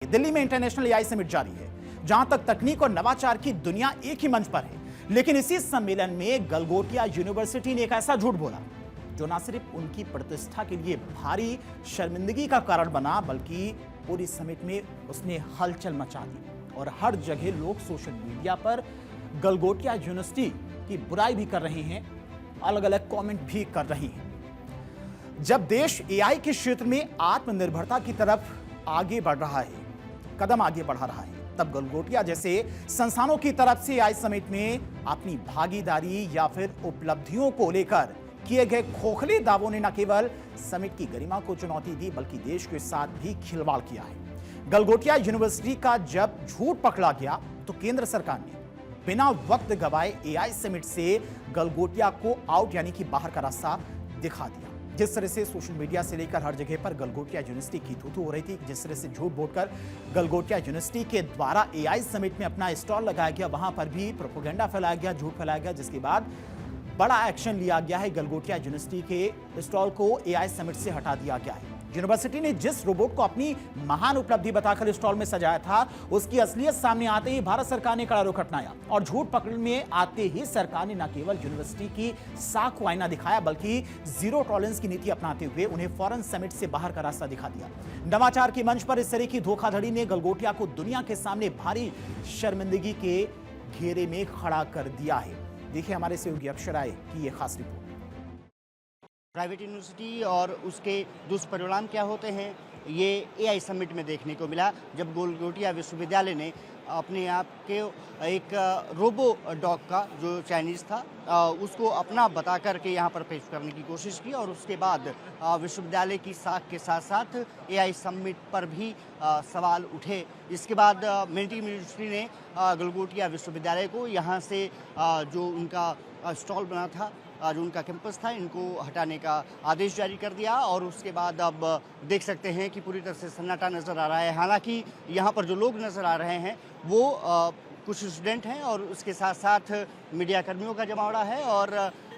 दिल्ली में international AI summit जारी है, जहां तक तकनीक और नवाचार की दुनिया एक ही मंच पर है। लेकिन इसी सम्मेलन में गलगोटिया यूनिवर्सिटी ने एक ऐसा झूठ बोला जो न सिर्फ उनकी प्रतिष्ठा के लिए भारी शर्मिंदगी का कारण बना, बल्कि पूरी समिट में उसने हलचल मचा दी। और हर जगह लोग सोशल मीडिया पर गलगोटिया यूनिवर्सिटी की बुराई भी कर रहे हैं, अलग अलग कमेंट भी कर रहे हैं। जब देश एआई के क्षेत्र में आत्मनिर्भरता की तरफ आगे बढ़ रहा है, कदम आगे बढ़ा रहा है, तब गलगोटिया जैसे संस्थानों की तरफ से एआई समिट में अपनी भागीदारी या फिर उपलब्धियों को लेकर किए गए खोखले दावों ने न केवल समिट की गरिमा को चुनौती दी, बल्कि देश के साथ भी खिलवाड़ किया है। गलगोटिया यूनिवर्सिटी का जब झूठ पकड़ा गया तो केंद्र सरकार ने बिना वक्त गवाए एआई समिट से गलगोटिया को आउट यानी कि बाहर का रास्ता दिखा दिया। जिस तरह से सोशल मीडिया से लेकर हर जगह पर गलगोटिया यूनिवर्सिटी की थू-थू हो रही थी, जिस तरह से झूठ बोलकर गलगोटिया यूनिवर्सिटी के द्वारा एआई समिट में अपना स्टॉल लगाया गया, वहां पर भी प्रोपेगेंडा फैलाया गया, झूठ फैलाया गया, जिसके बाद बड़ा एक्शन लिया गया है। गलगोटिया यूनिवर्सिटी के स्टॉल को एआई समिट से हटा दिया गया है। यूनिवर्सिटी ने जिस रोबोट को अपनी महान उपलब्धि बताकर स्टॉल में सजाया था, उसकी असलियत सामने आते ही भारत सरकार ने कड़ा रुख अपनाया और झूठ पकड़ में आते ही सरकार ने न केवल यूनिवर्सिटी की साख को आईना दिखाया, बल्कि जीरो टॉलरेंस की नीति अपनाते हुए उन्हें फौरन समिट से बाहर का रास्ता दिखा दिया। नवाचार के मंच पर इस तरह की धोखाधड़ी ने गलगोटिया को दुनिया के सामने भारी शर्मिंदगी के घेरे में खड़ा कर दिया है। देखिए हमारे सहयोगी अक्षर राय की यह खास रिपोर्ट। प्राइवेट यूनिवर्सिटी और उसके दुष्परिणाम क्या होते हैं, ये एआई समिट में देखने को मिला, जब गलगोटिया विश्वविद्यालय ने अपने आप के एक रोबो डॉग का जो चाइनीज़ था उसको अपना बता करके यहाँ पर पेश करने की कोशिश की। और उसके बाद विश्वविद्यालय की साख के साथ साथ एआई समिट पर भी सवाल उठे। इसके बाद मिंटी यूनिवर्सिटी ने गलगोटिया विश्वविद्यालय को यहाँ से जो उनका स्टॉल बना था, जो उनका कैंपस था, इनको हटाने का आदेश जारी कर दिया। और उसके बाद अब देख सकते हैं कि पूरी तरह से सन्नाटा नज़र आ रहा है। हालांकि यहाँ पर जो लोग नज़र आ रहे हैं वो कुछ स्टूडेंट हैं और उसके साथ साथ मीडिया कर्मियों का जमावड़ा है। और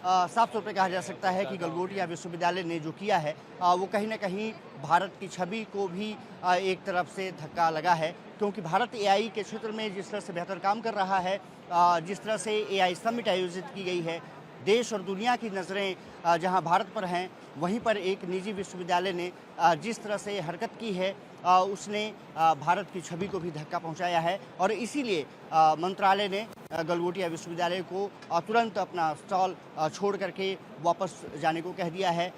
साफ तौर पर कहा जा सकता है कि गलगोटिया विश्वविद्यालय ने जो किया है वो कहीं ना कहीं भारत की छवि को भी एक तरफ से धक्का लगा है, क्योंकि भारत एआई के क्षेत्र में जिस तरह से बेहतर काम कर रहा है, जिस तरह से एआई समिट आयोजित की गई है, देश और दुनिया की नज़रें जहां भारत पर हैं, वहीं पर एक निजी विश्वविद्यालय ने जिस तरह से हरकत की है उसने भारत की छवि को भी धक्का पहुंचाया है। और इसीलिए मंत्रालय ने गलगोटिया विश्वविद्यालय को तुरंत अपना स्टॉल छोड़ करके वापस जाने को कह दिया है।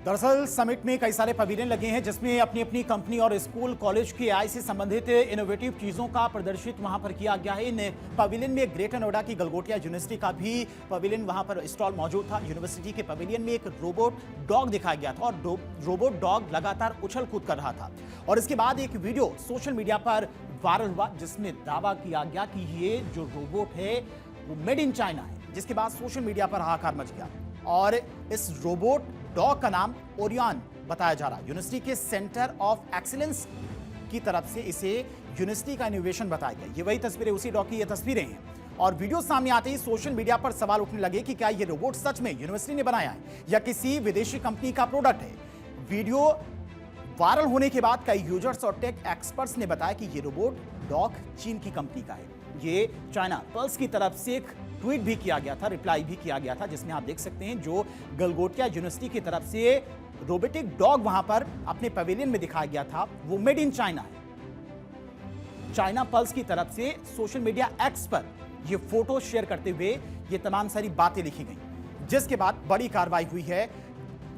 दरअसल समिट में कई सारे पवेलियन लगे हैं, जिसमें अपनी अपनी कंपनी और स्कूल कॉलेज की एआई से संबंधित इनोवेटिव चीजों का प्रदर्शित वहां पर किया गया है। इन पवेलियन में ग्रेटर नोएडा की गलगोटिया यूनिवर्सिटी का भी पवेलियन वहां पर स्टॉल मौजूद था। यूनिवर्सिटी के पवेलियन में एक रोबोट डॉग दिखाया गया था और रोबोट डॉग लगातार उछल कूद कर रहा था। और इसके बाद एक वीडियो सोशल मीडिया पर वायरल हुआ, जिसमें दावा किया गया कि ये जो रोबोट है वो मेड इन चाइना है, जिसके बाद सोशल मीडिया पर हाहाकार मच गया। और इस रोबोट डॉग का नाम ओरियन बताया जा रहा है। यूनिवर्सिटी के सेंटर ऑफ एक्सीलेंस की तरफ से इसे यूनिवर्सिटी का इनोवेशन बताया गया। ये वही तस्वीरें, उसी डॉग की ये तस्वीरें हैं। और वीडियो सामने आते ही सोशल मीडिया पर सवाल उठने लगे कि क्या ये रोबोट सच में यूनिवर्सिटी ने बनाया है या किसी विदेशी कंपनी का प्रोडक्ट है। वीडियो वायरल होने के बाद कई यूजर्स और टेक एक्सपर्ट्स ने बताया कि ये रोबोट डॉग चीन की कंपनी का है। ये चाइना पल्स की तरफ से एक ट्वीट भी किया गया था, रिप्लाई भी किया गया था, जिसमें आप देख सकते हैं जो गलगोटिया यूनिवर्सिटी की तरफ से रोबोटिक डॉग वहां पर अपने पवेलियन में दिखाया गया था, वो मेड इन चाइना है। चाइना पल्स की तरफ से सोशल मीडिया एक्स पर ये फोटो शेयर करते हुए ये तमाम सारी बातें लिखी गई, जिसके बाद बड़ी कार्रवाई हुई है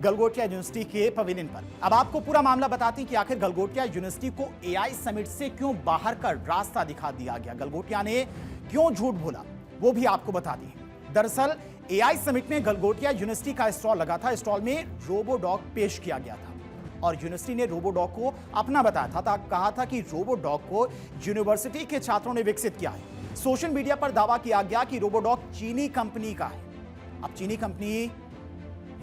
गलगोटिया यूनिवर्सिटी के पवेलियन पर। अब आपको पूरा मामला बताते हैं कि आखिर गलगोटिया यूनिवर्सिटी को एआई समिट से क्यों बाहर का रास्ता दिखा दिया गया, गलगोटिया ने क्यों झूठ बोला, वो भी आपको बता दें। दरअसल एआई समिट में गलगोटिया यूनिवर्सिटी का स्टॉल लगा था। स्टॉल में रोबो डॉग पेश किया गया था और यूनिवर्सिटी ने रोबो डॉग को अपना बताया था, कहा था कि रोबो डॉग को यूनिवर्सिटी के छात्रों ने विकसित किया है। सोशल मीडिया पर दावा किया गया कि रोबो डॉग चीनी कंपनी का है। अब चीनी कंपनी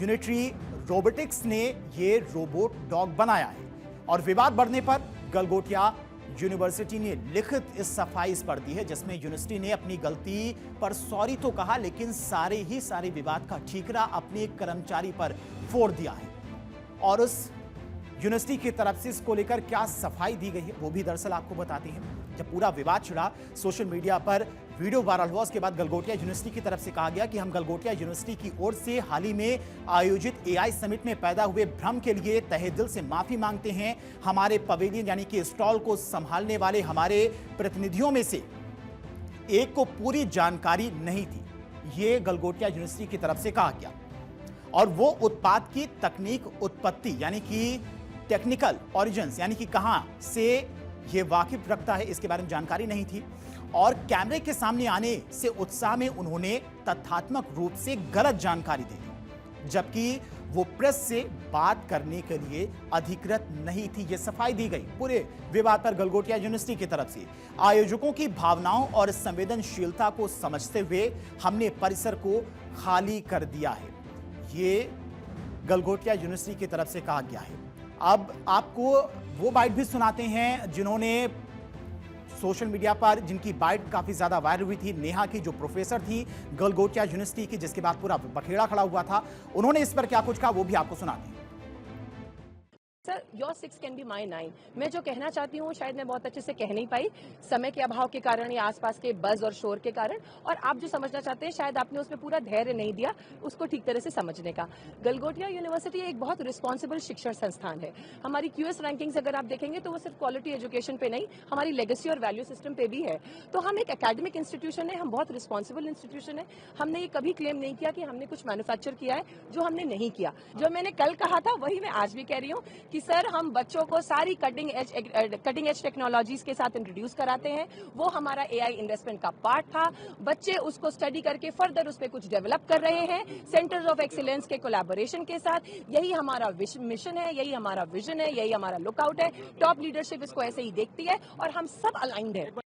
यूनिटरी रोबोटिक्स ने ये रोबोट डॉग बनाया है। और विवाद बढ़ने पर गलगोटिया यूनिवर्सिटी ने लिखित इस सफाई इस पर दी है, जिसमें यूनिवर्सिटी ने अपनी गलती पर सॉरी तो कहा, लेकिन सारे विवाद का ठीकरा अपने एक कर्मचारी पर फोड़ दिया है। और उस यूनिवर्सिटी की तरफ से इसको लेकर क्या सफाई दी गई है वो भी दरअसल आपको बताते हैं। जब पूरा विवाद छिड़ा, सोशल मीडिया पर वीडियो वायरल हुआ, उसके बाद गलगोटिया यूनिवर्सिटी की तरफ से कहा गया कि हम गलगोटिया यूनिवर्सिटी की ओर से हाल ही में आयोजित एआई समिट में पैदा हुए भ्रम के लिए तहे दिल से माफी मांगते हैं। हमारे पवेलियन यानी कि स्टॉल को संभालने वाले हमारे प्रतिनिधियों में से एक को पूरी जानकारी नहीं थी, ये गलगोटिया यूनिवर्सिटी की तरफ से कहा गया। और वो उत्पाद की तकनीक उत्पत्ति यानी कि टेक्निकल ऑरिजिन्स यानी कि कहां से ये वाकिफ रखता है, इसके बारे में जानकारी नहीं थी। और कैमरे के सामने आने से उत्साह में उन्होंने तथ्यात्मक रूप से गलत जानकारी दे दी, जबकि वो प्रेस से बात करने के लिए अधिकृत नहीं थी। ये सफाई दी गई पूरे विवाद पर गलगोटिया यूनिवर्सिटी की तरफ से। आयोजकों की भावनाओं और संवेदनशीलता को समझते हुए हमने परिसर को खाली कर दिया है, ये गलगोटिया यूनिवर्सिटी की तरफ से कहा गया है। अब आपको वो बाइट भी सुनाते हैं जिन्होंने सोशल मीडिया पर, जिनकी बाइट काफी ज्यादा वायरल हुई थी, नेहा की, जो प्रोफेसर थी गलगोटिया यूनिवर्सिटी की, जिसके बाद पूरा बखेड़ा खड़ा हुआ था। उन्होंने इस पर क्या कुछ कहा वो भी आपको सुनाते हैं। Sir, your 6 can be my 9। मैं जो कहना चाहती हूँ शायद मैं बहुत अच्छे से कह नहीं पाई, समय के अभाव के कारण या आसपास के बज और शोर के कारण, और आप जो समझना चाहते हैं शायद आपने उसमें पूरा धैर्य नहीं दिया उसको ठीक तरह से समझने का। गलगोटिया यूनिवर्सिटी एक बहुत रिस्पॉन्सिबल शिक्षण संस्थान है। हमारी क्यूएस रैंकिंग्स अगर आप देखेंगे तो वो सिर्फ क्वालिटी एजुकेशन पे नहीं, हमारी लेगेसी और वैल्यू सिस्टम पे भी है। तो हम एक एकेडमिक इंस्टीट्यूशन है, हम बहुत रिस्पॉन्सिबल इंस्टीट्यूशन है। हमने ये कभी क्लेम नहीं किया कि हमने कुछ मैन्युफैक्चर किया है, जो हमने नहीं किया। जो मैंने कल कहा था वही मैं आज भी कह रही हूँ कि सर, हम बच्चों को सारी कटिंग एज टेक्नोलॉजीज के साथ इंट्रोड्यूस कराते हैं। वो हमारा एआई इन्वेस्टमेंट का पार्ट था। बच्चे उसको स्टडी करके फर्दर उस पर कुछ डेवलप कर रहे हैं सेंटर्स ऑफ एक्सीलेंस के कोलैबोरेशन के साथ। यही हमारा मिशन है, यही हमारा विजन है, यही हमारा लुकआउट है। टॉप लीडरशिप इसको ऐसे ही देखती है और हम सब अलाइंड है।